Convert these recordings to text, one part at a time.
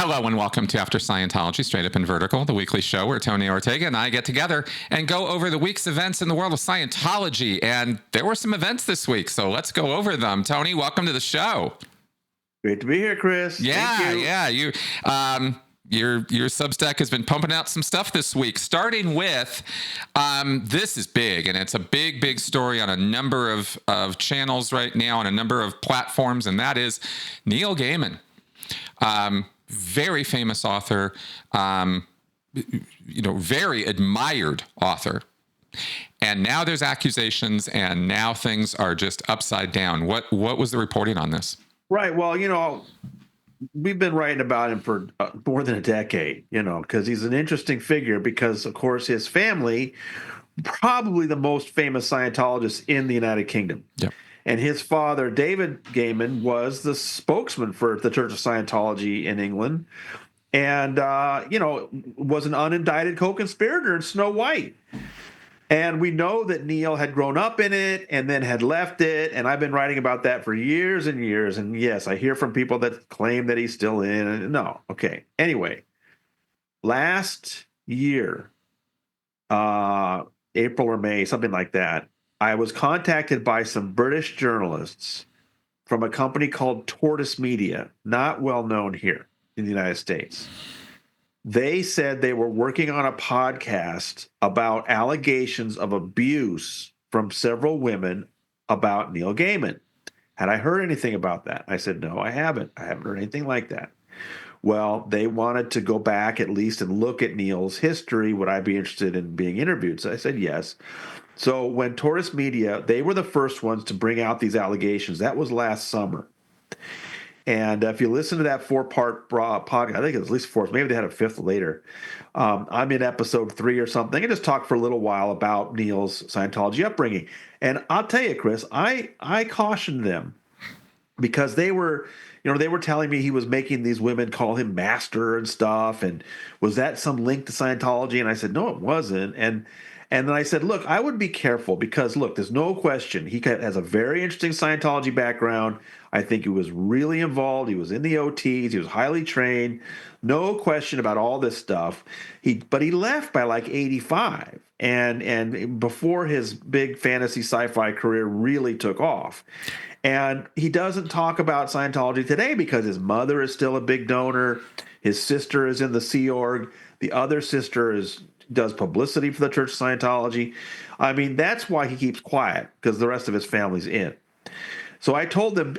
Hello and welcome to After Scientology, Straight Up and Vertical, the weekly show where Tony Ortega and I get together and go over the week's events in the world of Scientology. And there were some events this week, so let's go over them. Tony, welcome to the show. Great to be here, Chris. Thank you. Your Substack has been pumping out some stuff this week, starting with this is big, and it's a big story on a number of channels right now on a number of platforms, and that is Neil Gaiman. Very famous author, very admired author. And now there's accusations, and now things are just upside down. What was the reporting on this? Right. Well, we've been writing about him for more than a decade, because he's an interesting figure because, of course, his family, probably the most famous Scientologist in the United Kingdom. Yep. And his father, David Gaiman, was the spokesman for the Church of Scientology in England and, was an unindicted co-conspirator in Snow White. And we know that Neil had grown up in it and then had left it. And I've been writing about that for years and years. And yes, I hear from people that claim that he's still in. No. Okay. Anyway, last year, April or May, something like that, I was contacted by some British journalists from a company called Tortoise Media, not well known here in the United States. They said they were working on a podcast about allegations of abuse from several women about Neil Gaiman. Had I heard anything about that? I said, no, I haven't. I haven't heard anything like that. Well, they wanted to go back at least and look at Neil's history. Would I be interested in being interviewed? So I said, yes. So when Tortoise Media, they were the first ones to bring out these allegations. That was last summer. And if you listen to that four-part podcast, I think it was at least four. Maybe they had a fifth later. I'm in episode 3 or something. I just talked for a little while about Neil's Scientology upbringing. And I'll tell you, Chris, I cautioned them because they were telling me he was making these women call him master and stuff. And was that some link to Scientology? And I said, no, it wasn't. And then I said, look, I would be careful because, look, there's no question. He has a very interesting Scientology background. I think he was really involved. He was in the OTs. He was highly trained. No question about all this stuff. But he left by like 85 and before his big fantasy sci-fi career really took off. And he doesn't talk about Scientology today because his mother is still a big donor. His sister is in the Sea Org. The other sister does publicity for the Church of Scientology. I mean, that's why he keeps quiet, because the rest of his family's in. So I told them,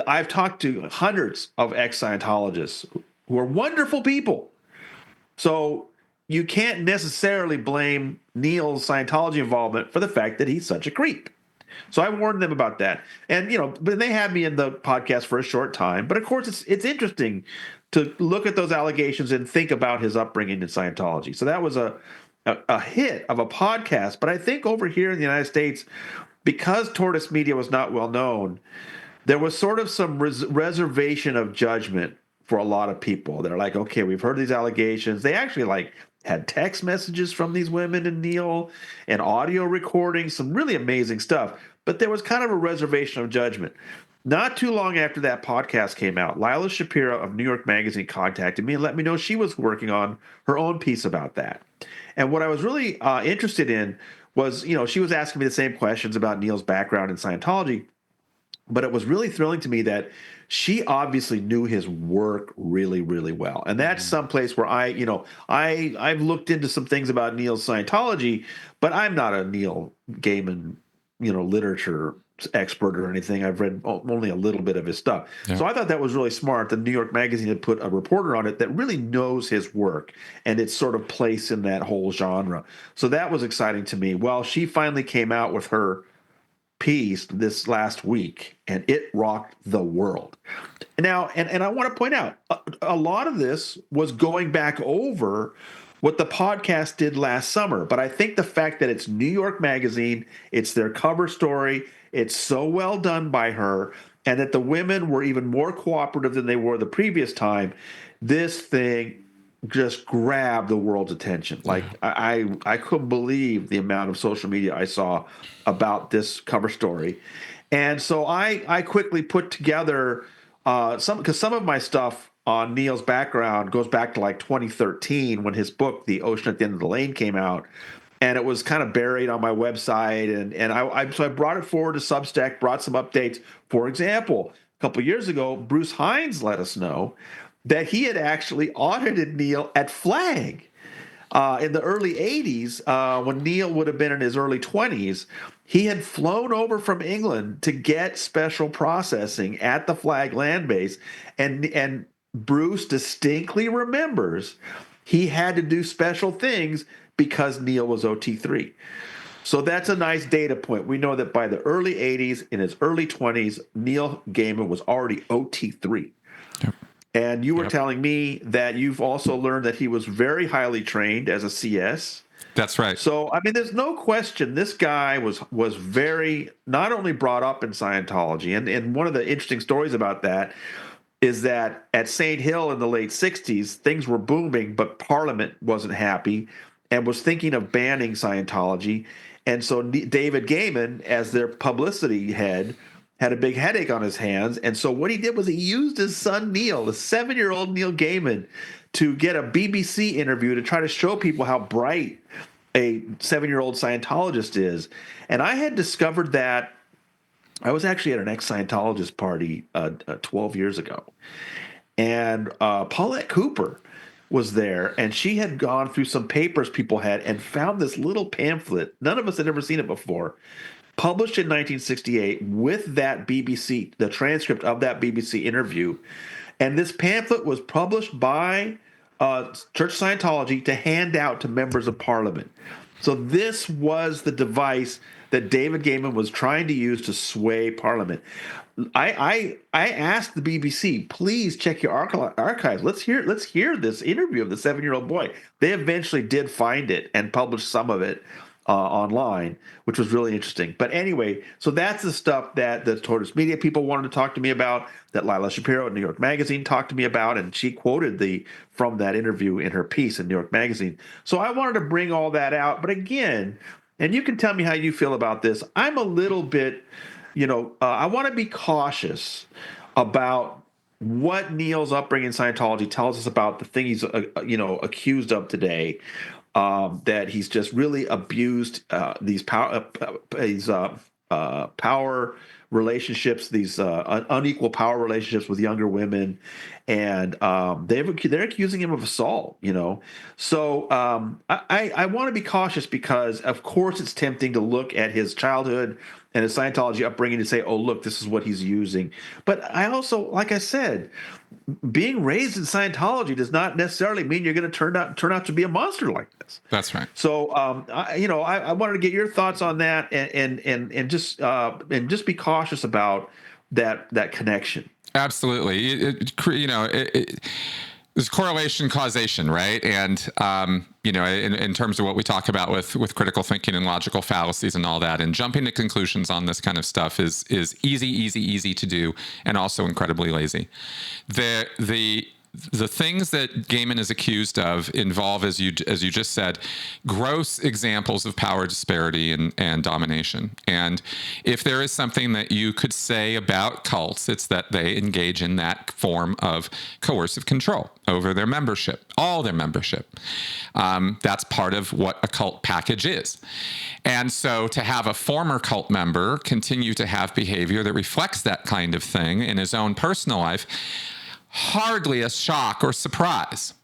I've talked to hundreds of ex-Scientologists who are wonderful people. So you can't necessarily blame Neil's Scientology involvement for the fact that he's such a creep. So I warned them about that. And, but they had me in the podcast for a short time. But of course, it's interesting to look at those allegations and think about his upbringing in Scientology. So that was a hit of a podcast. But I think over here in the United States, because Tortoise Media was not well known, there was sort of some reservation of judgment for a lot of people. They're like, okay, we've heard these allegations. They actually had text messages from these women and Neil and audio recordings, some really amazing stuff. But there was kind of a reservation of judgment. Not too long after that podcast came out, Lila Shapiro of New York Magazine contacted me and let me know she was working on her own piece about that. And what I was really interested in was, she was asking me the same questions about Neil's background in Scientology, but it was really thrilling to me that she obviously knew his work really, really well. And that's someplace where I've looked into some things about Neil's Scientology, but I'm not a Neil Gaiman, literature expert or anything. I've read only a little bit of his stuff. Yeah. So I thought that was really smart. The New York Magazine had put a reporter on it that really knows his work and its sort of place in that whole genre. So that was exciting to me. Well, she finally came out with her piece this last week, and it rocked the world. Now, and I want to point out, a lot of this was going back over what the podcast did last summer. But I think the fact that it's New York Magazine, it's their cover story, it's so well done by her, and that the women were even more cooperative than they were the previous time, this thing just grabbed the world's attention. Like, I couldn't believe the amount of social media I saw about this cover story. And so I quickly put together some of my stuff on Neil's background goes back to like 2013 when his book, The Ocean at the End of the Lane, came out. And it was kind of buried on my website. So I brought it forward to Substack, brought some updates. For example, a couple of years ago, Bruce Hines let us know that he had actually audited Neil at Flag. In the early 80s, when Neil would have been in his early 20s, he had flown over from England to get special processing at the Flag land base. And Bruce distinctly remembers he had to do special things because Neil was OT3. So that's a nice data point. We know that by the early 80s, in his early 20s, Neil Gaiman was already OT3. Yep. And you were telling me that you've also learned that he was very highly trained as a CS. That's right. So, I mean, there's no question this guy was very, not only brought up in Scientology, and one of the interesting stories about that is that at St. Hill in the late 60s, things were booming, but Parliament wasn't happy and was thinking of banning Scientology. And so David Gaiman, as their publicity head, had a big headache on his hands. And so what he did was he used his son Neil, the 7-year-old Neil Gaiman, to get a BBC interview to try to show people how bright a 7-year-old Scientologist is. And I had discovered that I was actually at an ex-Scientologist party 12 years ago. And Paulette Cooper was there, and she had gone through some papers people had and found this little pamphlet. None of us had ever seen it before. Published in 1968 with that BBC, the transcript of that BBC interview. And this pamphlet was published by Church Scientology to hand out to members of Parliament. So this was the device that David Gaiman was trying to use to sway Parliament. I asked the BBC, please check your archives. Let's hear this interview of the 7-year-old boy. They eventually did find it and published some of it online, which was really interesting. But anyway, so that's the stuff that the Tortoise Media people wanted to talk to me about, that Lila Shapiro at New York Magazine talked to me about, and she quoted from that interview in her piece in New York Magazine. So I wanted to bring all that out. But again, and you can tell me how you feel about this, I'm a little bit, I want to be cautious about what Neil's upbringing in Scientology tells us about the thing he's, accused of today. That he's just really abused these power relationships, these unequal power relationships with younger women, and they're accusing him of assault. So I want to be cautious because, of course, it's tempting to look at his childhood and his Scientology upbringing and say, "Oh, look, this is what he's using." But I also, like I said, being raised in Scientology does not necessarily mean you're going to turn out to be a monster like this. That's right. So, I wanted to get your thoughts on that, and just be cautious about that connection. Absolutely. There's correlation, causation, right? And, in terms of what we talk about with critical thinking and logical fallacies and all that, and jumping to conclusions on this kind of stuff is easy to do, and also incredibly lazy. The things that Gaiman is accused of involve, as you just said, gross examples of power disparity and domination. And if there is something that you could say about cults, it's that they engage in that form of coercive control over their membership, all their membership. That's part of what a cult package is. And so to have a former cult member continue to have behavior that reflects that kind of thing in his own personal life, hardly a shock or surprise.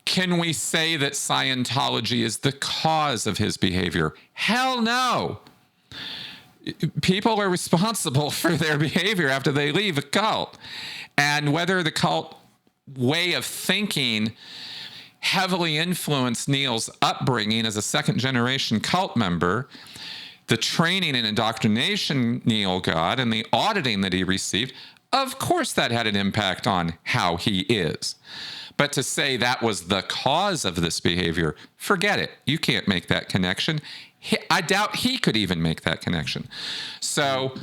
Can we say that Scientology is the cause of his behavior? Hell no. People are responsible for their behavior after they leave a cult. And whether the cult way of thinking heavily influenced Neil's upbringing as a second-generation cult member, the training and indoctrination Neil got, and the auditing that he received, of course that had an impact on how he is. But to say that was the cause of this behavior, forget it. You can't make that connection. I doubt he could even make that connection. So,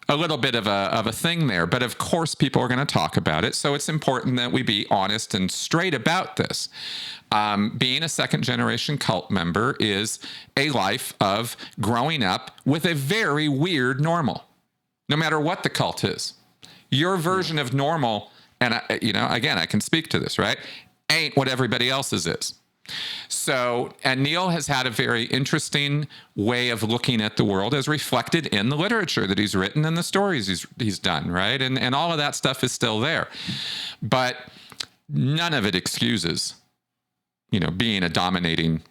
a little bit of a thing there. But of course, people are going to talk about it. So it's important that we be honest and straight about this. Being a second-generation cult member is a life of growing up with a very weird normal, no matter what the cult is. Your version of normal, and again, I can speak to this, right? Ain't what everybody else's is. So, and Neil has had a very interesting way of looking at the world as reflected in the literature that he's written and the stories he's done, right? And all of that stuff is still there. But none of it excuses, being a dominating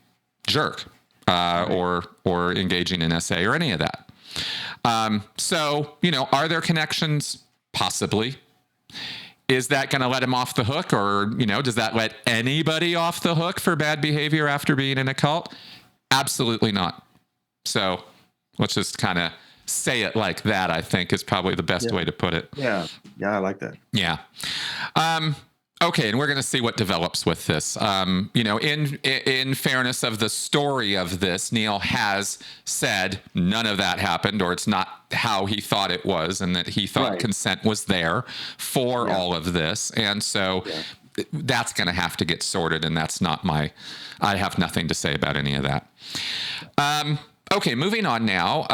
jerk or engaging in SA or any of that. So, are there connections? Possibly. Is that going to let him off the hook, or, does that let anybody off the hook for bad behavior after being in a cult? Absolutely not. So let's just kind of say it like that, I think is probably the best way to put it. Yeah. Yeah, I like that. Yeah. Okay, and we're going to see what develops with this. In fairness of the story of this, Neil has said none of that happened, or it's not how he thought it was, and that he thought consent was there for all of this. And so that's going to have to get sorted, and that's not I have nothing to say about any of that. Okay, moving on now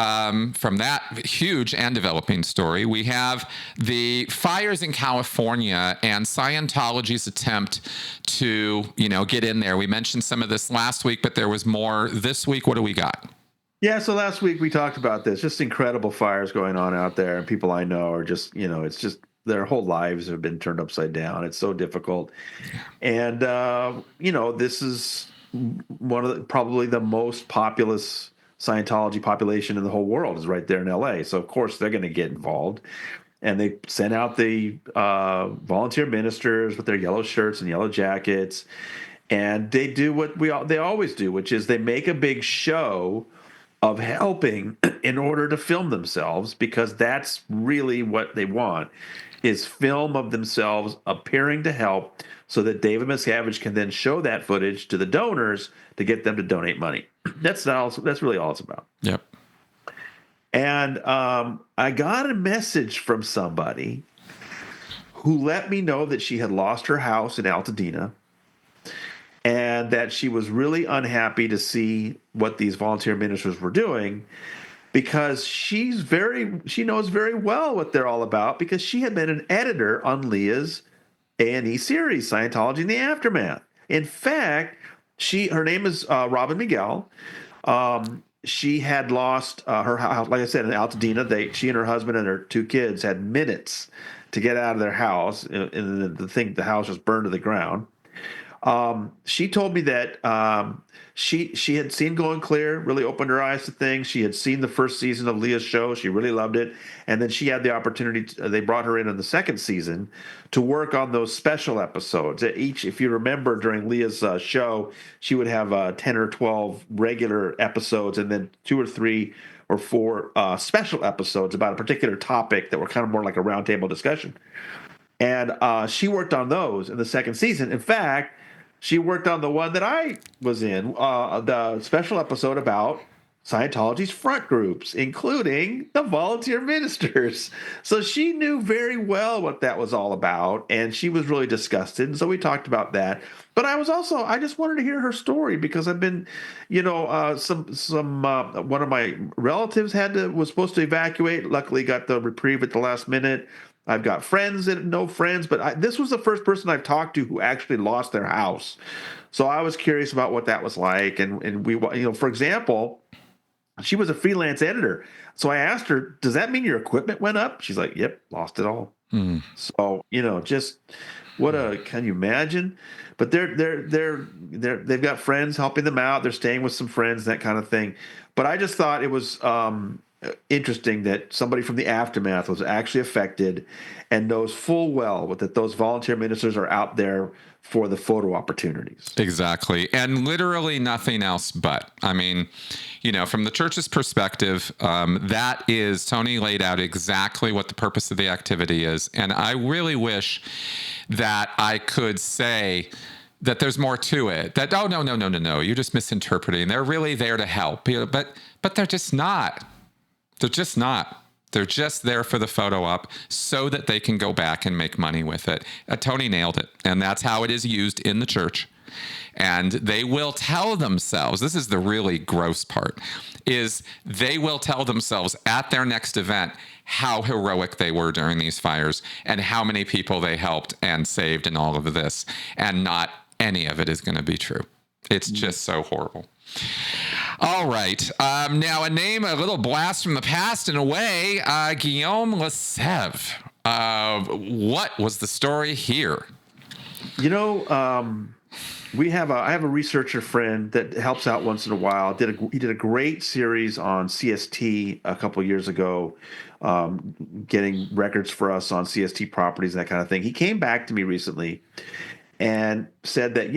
from that huge and developing story, we have the fires in California and Scientology's attempt to, get in there. We mentioned some of this last week, but there was more this week. What do we got? Yeah, so last week we talked about this, just incredible fires going on out there, and people I know are just, it's just their whole lives have been turned upside down. It's so difficult. And, this is one of probably the most populous Scientology population in the whole world is right there in LA. So of course they're going to get involved, and they sent out the volunteer ministers with their yellow shirts and yellow jackets, and they do what they always do, which is they make a big show of helping in order to film themselves, because that's really what they want, is film of themselves appearing to help, so that David Miscavige can then show that footage to the donors to get them to donate money. That's really all it's about. Yep. And I got a message from somebody who let me know that she had lost her house in Altadena, and that she was really unhappy to see what these volunteer ministers were doing, because she knows very well what they're all about, because she had been an editor on Leah's A&E series, Scientology in the Aftermath. In fact, her name is Robin Miguel. She had lost her house, like I said, in Altadena. She and her husband and her 2 kids had minutes to get out of their house, and the house was burned to the ground. She told me that she had seen Going Clear, really opened her eyes to things. She had seen the first season of Leah's show. She really loved it. And then she had the opportunity, they brought her in the second season to work on those special episodes. If you remember, during Leah's show, she would have 10 or 12 regular episodes, and then 2 or 3 or 4 special episodes about a particular topic that were kind of more like a roundtable discussion. And she worked on those in the second season. In fact, she worked on the one that I was in, the special episode about Scientology's front groups, including the volunteer ministers. So she knew very well what that was all about, and she was really disgusted. And so we talked about that. But I just wanted to hear her story, because I've been, one of my relatives was supposed to evacuate. Luckily got the reprieve at the last minute. I've got friends that know friends, but this was the first person I've talked to who actually lost their house. So I was curious about what that was like. And we, for example, she was a freelance editor. So I asked her, does that mean your equipment went up? She's like, yep, lost it all. So, just can you imagine? But they've got friends helping them out. They're staying with some friends, that kind of thing. But I just thought it was interesting that somebody from the Aftermath was actually affected and knows full well that those volunteer ministers are out there for the photo opportunities. Exactly. And literally nothing else but. I mean, from the church's perspective, Tony laid out exactly what the purpose of the activity is. And I really wish that I could say that there's more to it. That, oh, no, you're just misinterpreting. They're really there to help. But they're just not. They're just not. They're just there for the photo op so that they can go back and make money with it. Tony nailed it. And that's how it is used in the church. And they will tell themselves, this is the really gross part, is they will tell themselves at their next event how heroic they were during these fires and how many people they helped and saved and all of this. And not any of it is going to be true. It's just so horrible. All right. Now, a name, a little blast from the past in a way, Guillaume Lesèvre. What was the story here? You know, I have a researcher friend that helps out once in a while. He did a great series on CST a couple years ago, getting records for us on CST properties and that kind of thing. He came back to me recently and said that,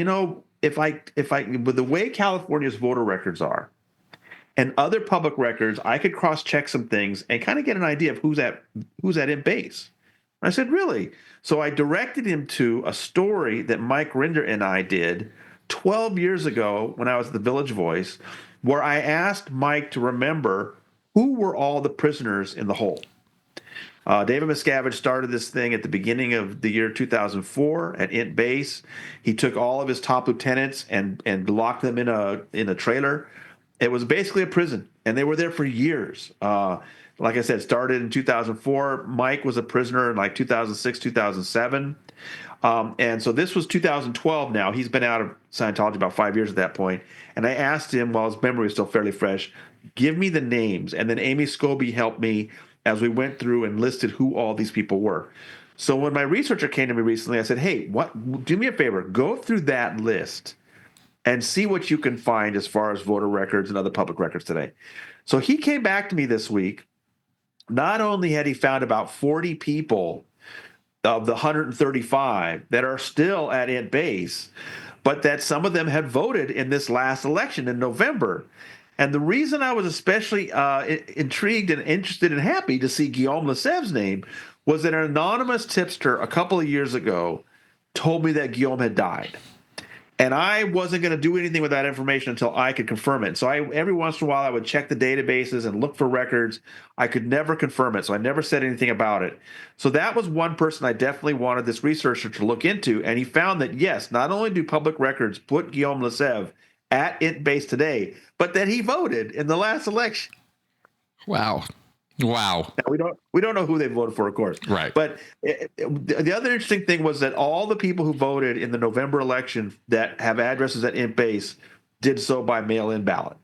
if I with the way California's voter records are and other public records, I could cross-check some things and kind of get an idea of who's at in base. I said, really? So I directed him to a story that Mike Rinder and I did 12 years ago when I was at the Village Voice, where I asked Mike to remember who were all the prisoners in the hole. David Miscavige started this thing at the beginning of the year 2004 at Int Base. He took all of his top lieutenants and locked them in a trailer. It was basically a prison, and they were there for years. Like I said, started in 2004. Mike was a prisoner in like 2006, 2007. And so this was 2012 now. He's been out of Scientology about 5 years at that point. And I asked him, while his memory was still fairly fresh, give me the names. And then Amy Scobie helped me as we went through and listed who all these people were. So when my researcher came to me recently, I said, hey, do me a favor, go through that list and see what you can find as far as voter records and other public records today. So he came back to me this week. Not only had he found about 40 people of the 135 that are still at Int Base, but that some of them had voted in this last election in November. And the reason I was especially intrigued and interested and happy to see Guillaume Lesèvre's name was that an anonymous tipster a couple of years ago told me that Guillaume had died. And I wasn't going to do anything with that information until I could confirm it. So every once in a while, I would check the databases and look for records. I could never confirm it, so I never said anything about it. So that was one person I definitely wanted this researcher to look into. And he found that, yes, not only do public records put Guillaume Lesèvre at Int Base today, but that he voted in the last election. Wow. Now, we don't know who they voted for, of course. Right. But the other interesting thing was that all the people who voted in the November election that have addresses at Int Base did so by mail-in ballot.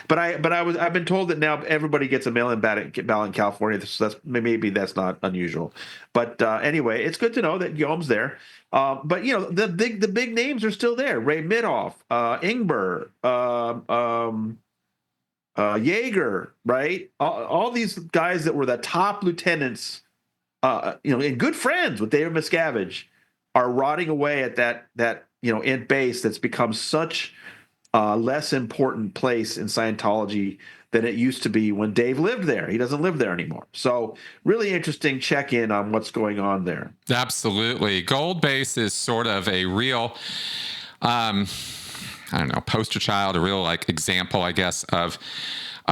But I've been told that now everybody gets a mail-in ballot in California. So maybe that's not unusual. But anyway, it's good to know that Guillaume's there. But the big names are still there. Ray Midoff, Ingber, Yeager, right? All these guys that were the top lieutenants, and good friends with David Miscavige, are rotting away at that Int Base that's become such a less important place in Scientology than it used to be when Dave lived there. He doesn't live there anymore. So really interesting check-in on what's going on there. Absolutely. Gold Base is sort of a real poster child, a real example, I guess, of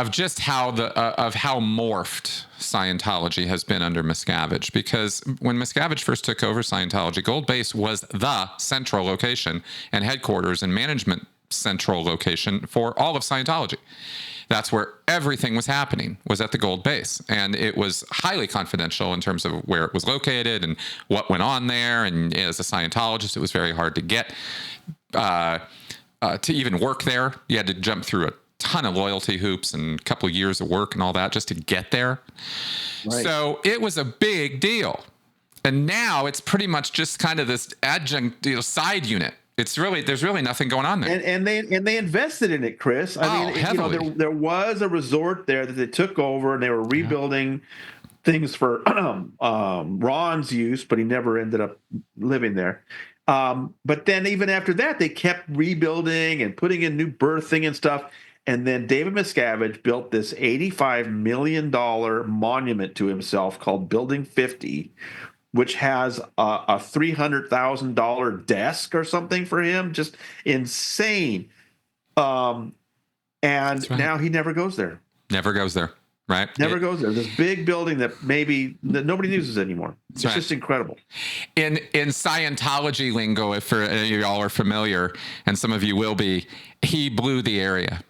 just how how morphed Scientology has been under Miscavige. Because when Miscavige first took over Scientology, Gold Base was the central location and headquarters and management central location for all of Scientology. That's where everything was happening, was at the Gold Base. And it was highly confidential in terms of where it was located and what went on there. And as a Scientologist, it was very hard to get to even work there. You had to jump through a ton of loyalty hoops and a couple of years of work and all that just to get there. Right. So it was a big deal. And now it's pretty much just kind of this adjunct side unit. There's really nothing going on there. And they invested in it, Chris. I mean, heavily. There was a resort there that they took over, and they were rebuilding things for Ron's use, but he never ended up living there. But then even after that, they kept rebuilding and putting in new berthing and stuff. And then David Miscavige built this $85 million monument to himself called Building 50, which has a $300,000 desk or something for him. Just insane. And right. Now he never goes there. Never goes there. right? Never goes there. This big building that nobody uses anymore. It's right. just incredible. In Scientology lingo, if any of y'all are familiar, and some of you will be, he blew the area.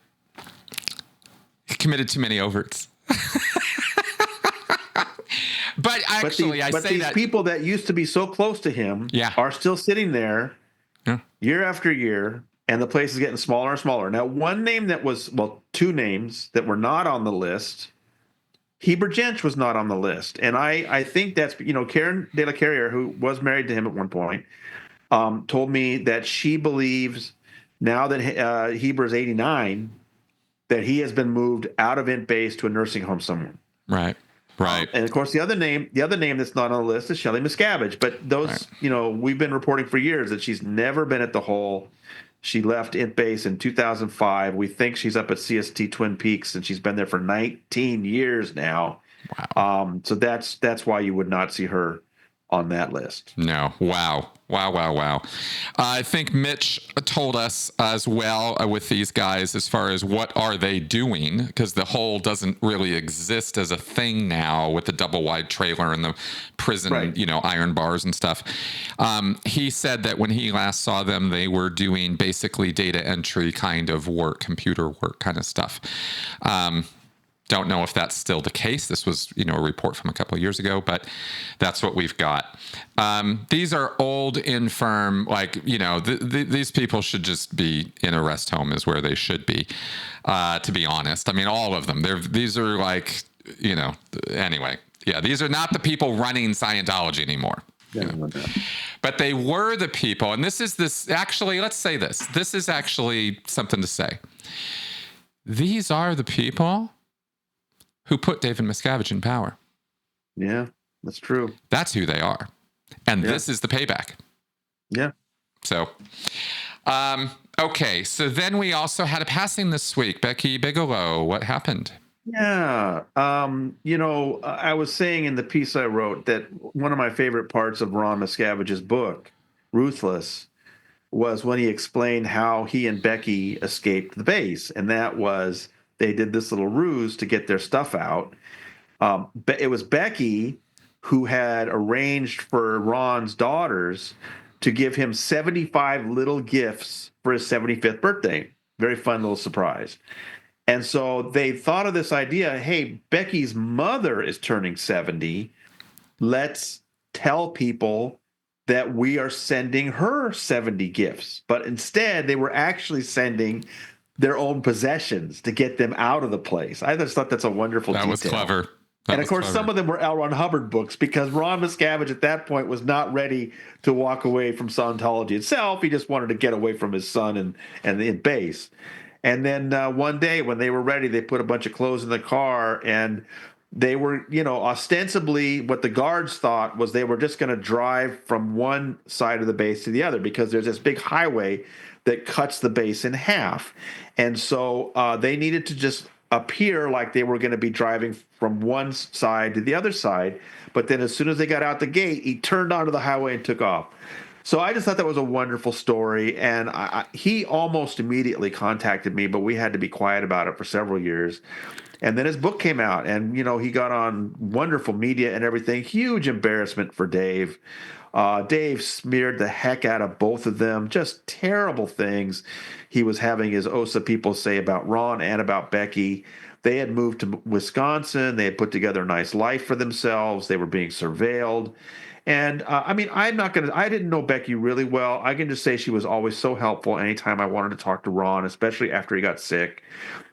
He committed too many overts. But actually, these people that used to be so close to him are still sitting there year after year, and the place is getting smaller and smaller. Now, two names that were not on the list. Heber Jensch was not on the list. And I think that's, Karen De La Carriere, who was married to him at one point, told me that she believes now that Heber is 89, that he has been moved out of Int Base to a nursing home somewhere. Right. Right. And of course, the other name that's not on the list is Shelley Miscavige. But those, we've been reporting for years that she's never been at the hole. She left Int Base in 2005. We think she's up at CST Twin Peaks, and she's been there for 19 years now. Wow. So that's why you would not see her on that list. No. Wow. I think Mitch told us as well with these guys as far as what are they doing, because the hole doesn't really exist as a thing now with the double wide trailer and the prison, iron bars and stuff. He said that when he last saw them, they were doing basically data entry kind of work, computer work kind of stuff. Don't know if that's still the case. This was, a report from a couple of years ago, but that's what we've got. These are old, infirm, these people should just be in a rest home is where they should be, to be honest. I mean, all of them. These are anyway. Yeah, these are not the people running Scientology anymore. But they were the people, and let's say this. This is actually something to say. These are the people who put David Miscavige in power. Yeah, that's true. That's who they are. And this is the payback. Yeah. So, okay. So then we also had a passing this week. Becky Bigalow, what happened? Yeah. I was saying in the piece I wrote that one of my favorite parts of Ron Miscavige's book, Ruthless, was when he explained how he and Becky escaped the base. And that was they did this little ruse to get their stuff out. It was Becky who had arranged for Ron's daughters to give him 75 little gifts for his 75th birthday. Very fun little surprise. And so they thought of this idea, hey, Becky's mother is turning 70. Let's tell people that we are sending her 70 gifts. But instead, they were actually sending their own possessions to get them out of the place. I just thought that's a wonderful detail. That was clever. And of course, some of them were L. Ron Hubbard books because Ron Miscavige at that point was not ready to walk away from Scientology itself. He just wanted to get away from his son and the base. And then one day when they were ready, they put a bunch of clothes in the car, and they were, ostensibly what the guards thought was they were just going to drive from one side of the base to the other because there's this big highway that cuts the base in half. And so they needed to just appear like they were going to be driving from one side to the other side. But then as soon as they got out the gate, he turned onto the highway and took off. So I just thought that was a wonderful story. And he almost immediately contacted me, but we had to be quiet about it for several years. And then his book came out, and, he got on wonderful media and everything. Huge embarrassment for Dave. Dave smeared the heck out of both of them. Just terrible things he was having his OSA people say about Ron and about Becky. They had moved to Wisconsin. They had put together a nice life for themselves. They were being surveilled. And I didn't know Becky really well. I can just say she was always so helpful anytime I wanted to talk to Ron, especially after he got sick.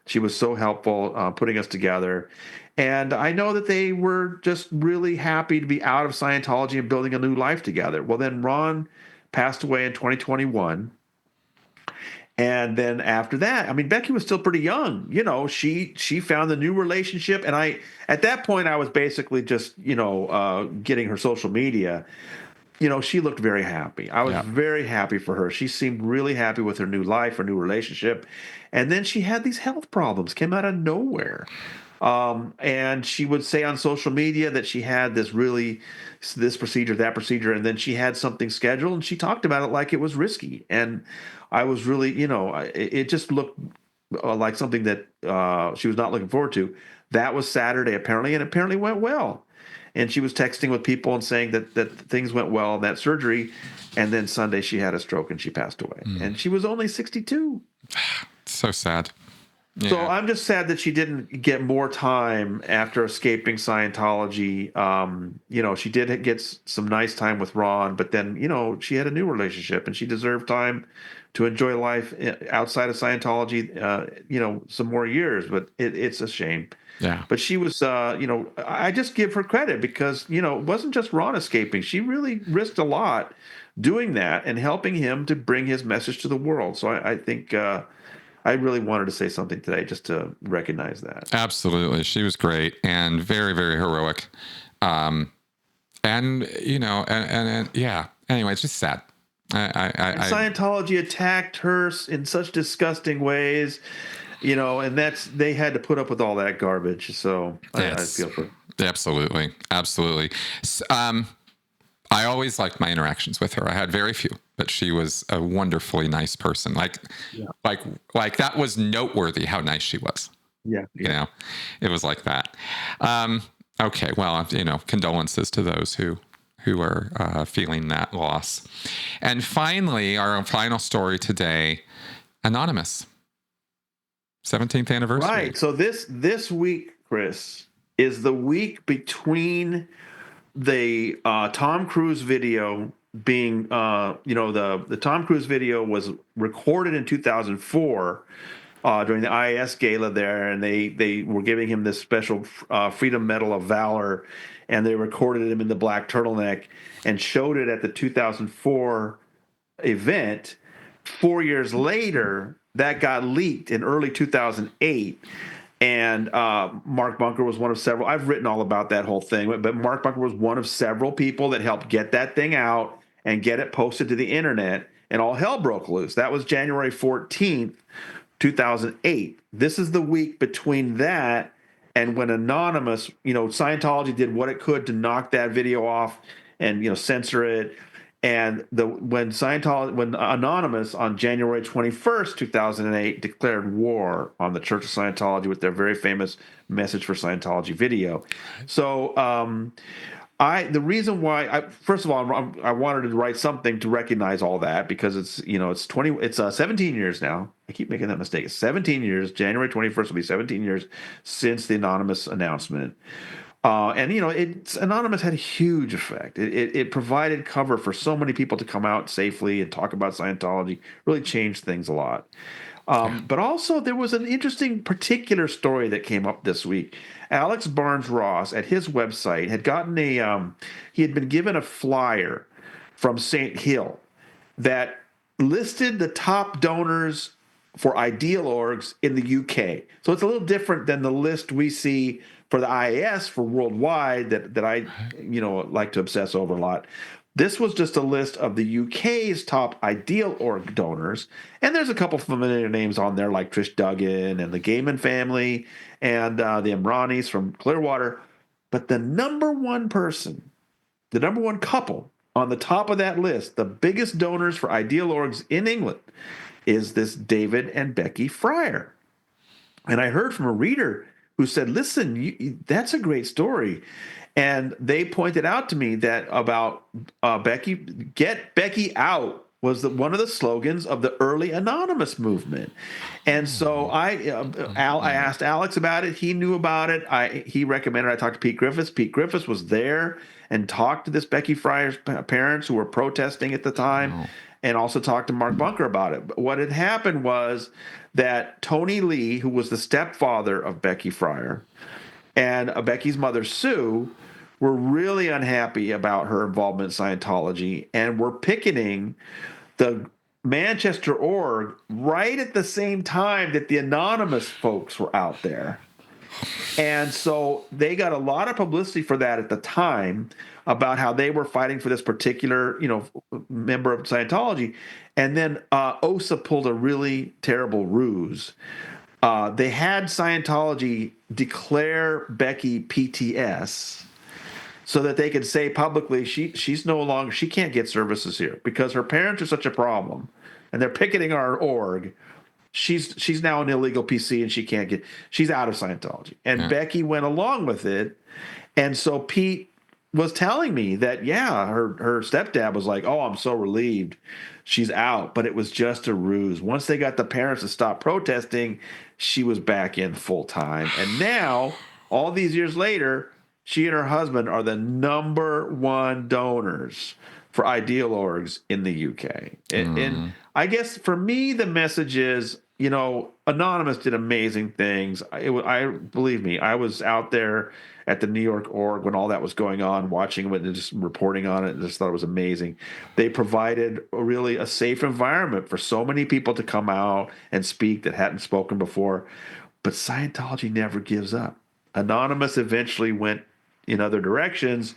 She was so helpful putting us together. And I know that they were just really happy to be out of Scientology and building a new life together. Well, then Ron passed away in 2021. And then after that, Becky was still pretty young. She found the new relationship. And at that point, I was basically just, getting her social media. She looked very happy. I was very happy for her. She seemed really happy with her new life, her new relationship. And then she had these health problems, came out of nowhere. And she would say on social media that she had this procedure, that procedure, and then she had something scheduled, and she talked about it like it was risky. And I was really, it just looked like something that she was not looking forward to. That was Saturday, apparently, and apparently went well. And she was texting with people and saying that things went well in that surgery. And then Sunday she had a stroke and she passed away. And she was only 62. So sad. Yeah. So I'm just sad that she didn't get more time after escaping Scientology. She did get some nice time with Ron, but then, she had a new relationship and she deserved time to enjoy life outside of Scientology, some more years. But it's a shame. Yeah. But she was, I just give her credit because, it wasn't just Ron escaping. She really risked a lot doing that and helping him to bring his message to the world. So I think I really wanted to say something today just to recognize that. Absolutely. She was great and very, very heroic. And yeah, anyway, it's just sad. Scientology attacked her in such disgusting ways, and they had to put up with all that garbage. So I feel for. Absolutely. Absolutely. I always liked my interactions with her. I had very few, but she was a wonderfully nice person. Like that was noteworthy how nice she was. Yeah. It was like that. Okay. Well, condolences to those who are feeling that loss. And finally, our final story today, Anonymous. 17th anniversary. Right. So this week, Chris, is the week between the Tom Cruise video being, the Tom Cruise video was recorded in 2004 during the IAS gala there, and they were giving him this special Freedom Medal of Valor, and they recorded him in the black turtleneck and showed it at the 2004 event. 4 years later, that got leaked in early 2008. And Mark Bunker was one of several. I've written all about that whole thing, but Mark Bunker was one of several people that helped get that thing out and get it posted to the internet, and all hell broke loose. That was January 14th, 2008. This is the week between that and when Anonymous, Scientology did what it could to knock that video off and, censor it. And when Anonymous on January 21st, 2008 declared war on the Church of Scientology with their very famous Message for Scientology video. So the reason why first of all, I wanted to write something to recognize all that because it's 17 years now. I keep making that mistake. It's 17 years. January 21st will be 17 years since the Anonymous announcement. Anonymous had a huge effect. It provided cover for so many people to come out safely and talk about Scientology. Really changed things a lot. But also there was an interesting particular story that came up this week. Alex Barnes Ross at his website had gotten he had been given a flyer from St. Hill that listed the top donors for ideal orgs in the UK. So it's a little different than the list we see for the IAS for worldwide that I like to obsess over a lot. This was just a list of the UK's top ideal org donors, and there's a couple familiar names on there like Trish Duggan and the Gaiman family and the Imranis from Clearwater. But the number one person, the number one couple on the top of that list, the biggest donors for ideal orgs in England, is this David and Becky Fryer. And I heard from a reader who said, listen, that's a great story. And they pointed out to me that about Becky, get Becky out was one of the slogans of the early Anonymous movement. And so I asked Alex about it. He knew about it. He recommended I talk to Pete Griffiths. Pete Griffiths was there and talked to this Becky Fryer's parents who were protesting at the time, and also talked to Mark Bunker about it. But what had happened was that Tony Lee, who was the stepfather of Becky Fryer, and Becky's mother, Sue, were really unhappy about her involvement in Scientology and were picketing the Manchester org right at the same time that the Anonymous folks were out there. And so they got a lot of publicity for that at the time about how they were fighting for this particular, member of Scientology. And then OSA pulled a really terrible ruse. They had Scientology declare Becky PTS so that they could say publicly she can't get services here because her parents are such a problem and they're picketing our org. she's now an illegal PC and she's out of Scientology. And Becky went along with it. And so Pete was telling me that, her stepdad was like, oh, I'm so relieved she's out, but it was just a ruse. Once they got the parents to stop protesting, she was back in full time. And now, all these years later, she and her husband are the #1 donors for ideal orgs in the UK. And I guess for me, the message is, Anonymous did amazing things. Believe me, I was out there at the New York org when all that was going on, watching it and just reporting on it, and just thought it was amazing. They provided really a safe environment for so many people to come out and speak that hadn't spoken before. But Scientology never gives up. Anonymous eventually went in other directions,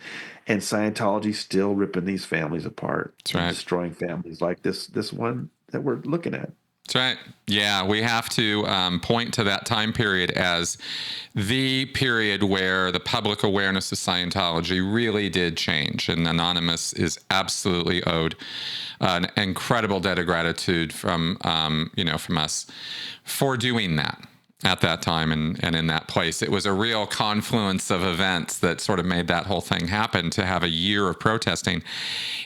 and Scientology still ripping these families apart. That's right. Destroying families like this one that we're looking at. That's right. Yeah, we have to point to that time period as the period where the public awareness of Scientology really did change, and Anonymous is absolutely owed an incredible debt of gratitude from us for doing that at that time and in that place. It was a real confluence of events that sort of made that whole thing happen, to have a year of protesting.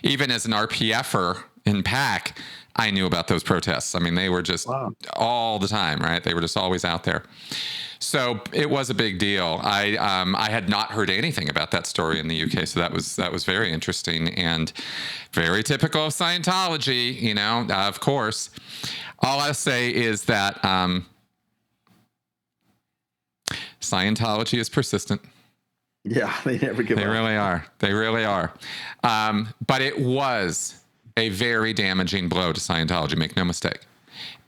Even as an RPFer in PAC, I knew about those protests. I mean, they were just all the time, right? They were just always out there. So it was a big deal. I had not heard anything about that story in the UK, so that was very interesting and very typical of Scientology, of course. All I'll say is that Scientology is persistent. Yeah, they never give up. They really are. They really are. But it was a very damaging blow to Scientology, make no mistake.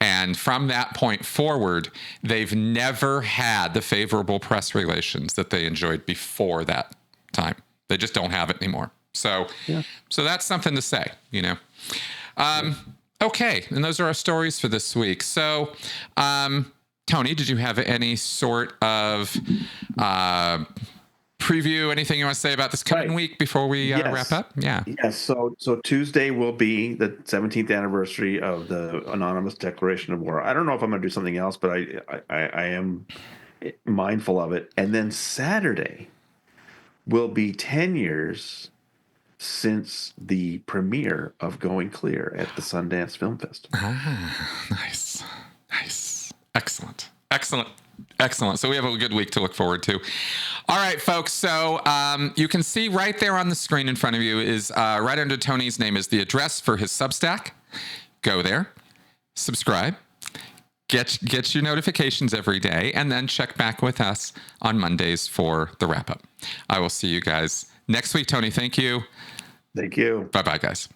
And from that point forward, they've never had the favorable press relations that they enjoyed before that time. They just don't have it anymore. So that's something to say, Okay, and those are our stories for this week. So, Tony, did you have any sort of preview, anything you want to say about this coming week before we wrap up? Yeah. Yes. So Tuesday will be the 17th anniversary of the Anonymous Declaration of War. I don't know if I'm going to do something else, but I am mindful of it. And then Saturday will be 10 years since the premiere of Going Clear at the Sundance Film Festival. Nice. Excellent. So we have a good week to look forward to. All right, folks. So you can see right there on the screen in front of you is right under Tony's name is the address for his Substack. Go there, subscribe, get your notifications every day, and then check back with us on Mondays for the wrap up. I will see you guys next week. Tony, thank you. Thank you. Bye-bye, guys.